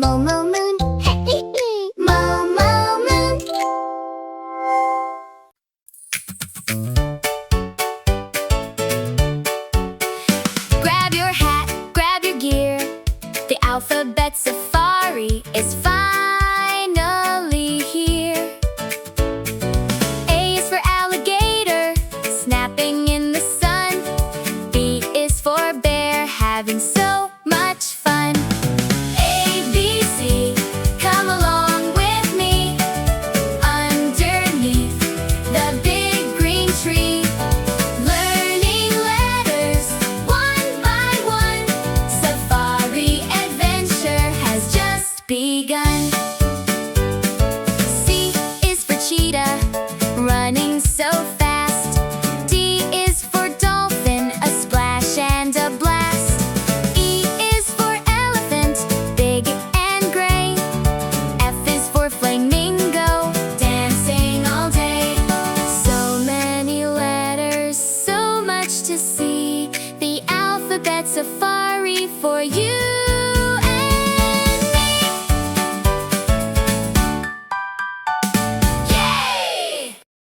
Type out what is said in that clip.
Momo Moon. Momo Moon. Grab your hat, grab your gear. The alphabet safari is finally here. A is for alligator, snapping in the sun. B is for bear, having so much fun. A, B, C, come along with me. Underneath the big green tree, learning letters one by one. Safari adventure has just begun. C is for cheetah, running so fast. D is for dolphin, a splash and a blast. E is for elephant, big and gray. F is for flamingo, dancing all day. So many letters, so much to see. The alphabet safari for you.